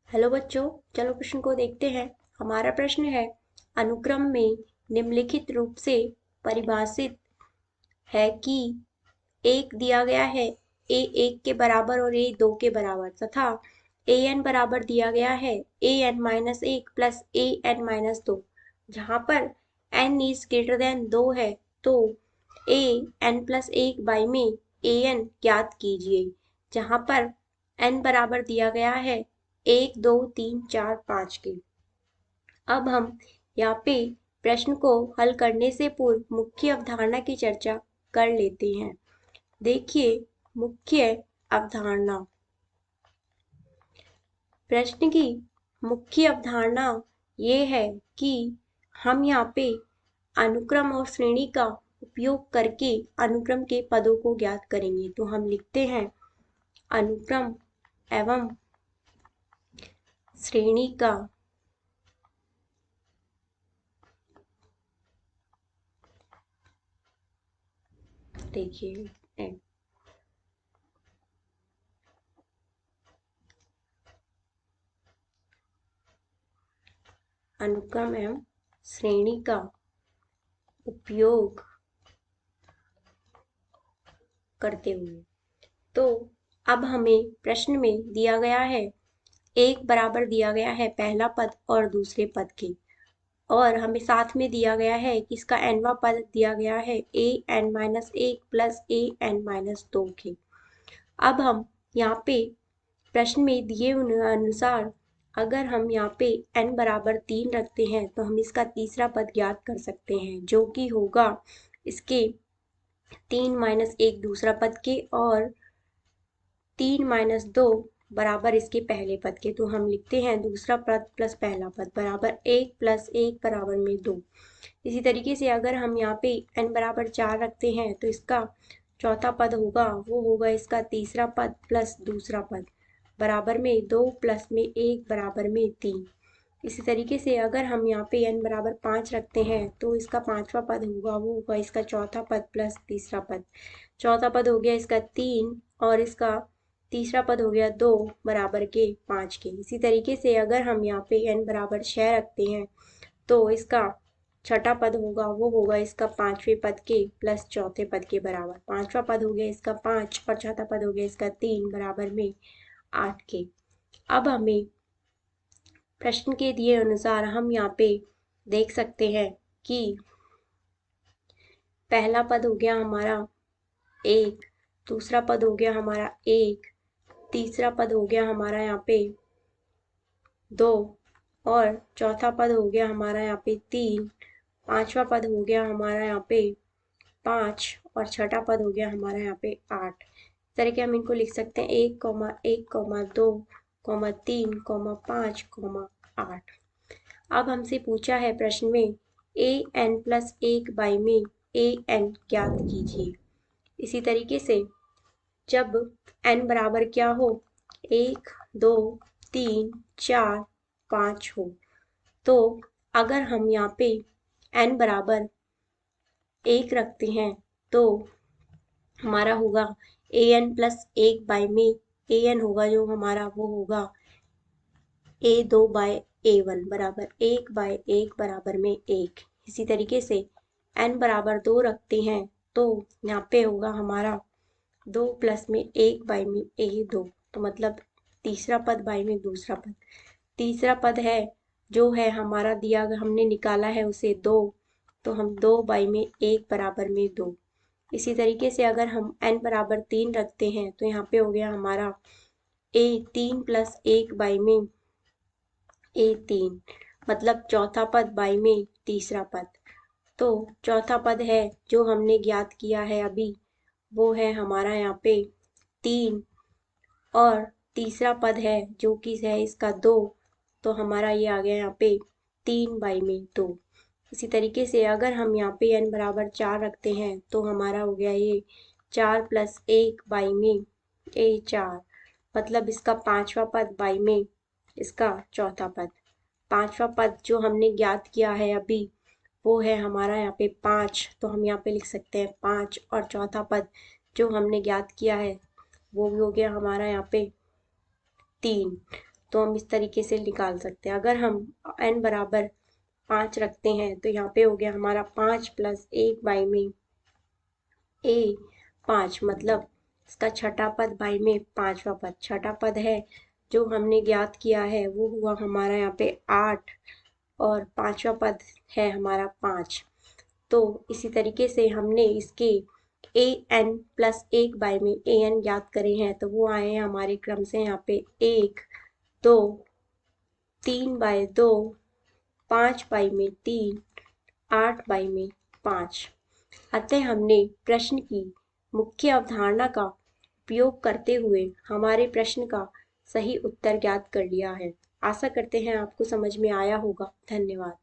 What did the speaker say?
Hello बच्चों, चलो प्रश्न को देखते हैं। हमारा प्रश्न है, अनुक्रम में निम्नलिखित रूप से परिभाषित है कि एक दिया गया है ए 1 के बराबर और ए 2 के बराबर तथा ए एन बराबर दिया गया है A N minus 1 plus A N minus 2। जहाँ पर एन इज ग्रेटर देन 2 है तो ए एन प्लस 1 बाई में ए एन ज्ञात कीजिए। जहाँ पर एन बराबर दिया गया है 1 2 3 4 5 के। अब हम यहाँ पे प्रश्न को हल करने से पूर्व मुख्य अवधारणा की चर्चा कर लेते हैं। देखिए, मुख्य अवधारणा। प्रश्न की मुख्य अवधारणा ये है कि हम यहाँ पे अनुक्रम और श्रेणी का उपयोग करके अनुक्रम के पदों को ज्ञात करेंगे। तो हम लिखते हैं, अनुक्रम एवं श्रेणी का देखिए अनुक्रम एवं श्रेणी का उपयोग करते हुए। तो अब हमें प्रश्न में दिया गया है, एक बराबर दिया गया है पहला पद और दूसरे पद के, और हमें साथ में दिया गया है कि इसका nवां पद दिया गया है A N minus 1 plus A N minus 2 के। अब हम यहाँ पे प्रश्न में दिए अनुसार अगर हम यहाँ पे n बराबर 3 रखते हैं तो हम इसका तीसरा पद ज्ञात कर सकते हैं, जो कि होगा इसके 3 माइनस 1 दूसरा पद के और 3 माइनस 2 बराबर इसके पहले पद के। तो हम लिखते हैं दूसरा पद प्लस पहला पद बराबर 1 प्लस 1 बराबर में 2। इसी तरीके से अगर हम यहाँ पे n बराबर 4 रखते हैं तो इसका चौथा पद होगा, वो होगा इसका तीसरा पद प्लस दूसरा पद बराबर में 2 प्लस में 1 बराबर में 3। इसी तरीके से अगर हम यहाँ पे n बराबर 5 रखते हैं तो इसका पांचवा पद होगा, वो होगा इसका चौथा पद प्लस तीसरा पद। चौथा पद हो गया इसका 3 और इसका तीसरा पद हो गया 2 बराबर के 5 के। इसी तरीके से अगर हम यहाँ पे n बराबर 6 रखते हैं तो इसका छठा पद होगा, वो होगा इसका पांचवें पद के प्लस चौथे पद के बराबर। पांचवा पद हो गया इसका 5 और चौथा पद हो गया इसका 3 बराबर में 8 के। अब हमें प्रश्न के दिए अनुसार हम यहाँ पे देख सकते हैं कि पहला पद हो गया हमारा 1, दूसरा पद हो गया हमारा 1, तीसरा पद हो गया हमारा यहाँ पे 2 और चौथा पद हो गया हमारा यहाँ पे 3, पांचवा पद हो गया हमारा यहाँ पे 5 और छठा पद हो गया हमारा यहाँ पे 8। इस तरह के हम इनको लिख सकते हैं 1, 1, 2, 3, 5, 8। अब हमसे पूछा है प्रश्न में ए एन प्लस 1 बाई में ए एन ज्ञात कीजिए। इसी तरीके से जब n बराबर क्या हो, 1 2 3 4 5 हो, तो अगर हम यहाँ पे n बराबर 1 रखते हैं तो हमारा होगा ए एन प्लस 1 बाई में ए एन होगा जो हमारा, वो होगा ए 2 बाय ए 1 बराबर 1 बाय 1 बराबर में 1। इसी तरीके से n बराबर 2 रखते हैं तो यहाँ पे होगा हमारा 2 प्लस में 1 बाई में ए 2, तो मतलब तीसरा पद बाई में दूसरा पद। तीसरा पद है जो है हमारा दिया, हमने निकाला है उसे 2, तो हम 2 बाई में 1 बराबर में 2। इसी तरीके से अगर हम n बराबर 3 रखते हैं तो यहाँ पे हो गया हमारा ए 3 प्लस 1 बाई में ए 3, मतलब चौथा पद बाई में तीसरा पद। तो चौथा पद है जो हमने ज्ञात किया है अभी, वो है हमारा यहाँ पे 3 और तीसरा पद है जो कि है इसका 2, तो हमारा ये आ गया यहाँ पे 3 बाई में 2। इसी तरीके से अगर हम यहाँ पे n बराबर 4 रखते हैं तो हमारा हो गया ये 4 प्लस 1 बाई में ए 4, मतलब इसका पांचवा पद बाई में इसका चौथा पद। पांचवा पद जो हमने ज्ञात किया है अभी, वो है हमारा यहाँ पे 5, तो हम यहाँ पे लिख सकते हैं 5 और चौथा पद जो हमने ज्ञात किया है वो भी हो गया हमारा यहाँ पे 3। तो हम इस तरीके से निकाल सकते हैं। अगर हम n बराबर 5 रखते हैं तो यहाँ पे हो गया हमारा 5 प्लस 1 बाई में a 5, मतलब इसका छठा पद बाई में पांचवा पद। छठा पद है जो हमने ज्ञात किया है वो हुआ हमारा यहाँ पे 8 और पांचवा पद है हमारा 5। तो इसी तरीके से हमने इसके an प्लस 1 बाई में an ज्ञात करे हैं, तो वो आए हैं हमारे क्रम से यहाँ पे 1 2 3 बाई 2 5 बाई में 3 8 बाई में 5। अतः हमने प्रश्न की मुख्य अवधारणा का उपयोग करते हुए हमारे प्रश्न का सही उत्तर ज्ञात कर लिया है। आशा करते हैं आपको समझ में आया होगा। धन्यवाद।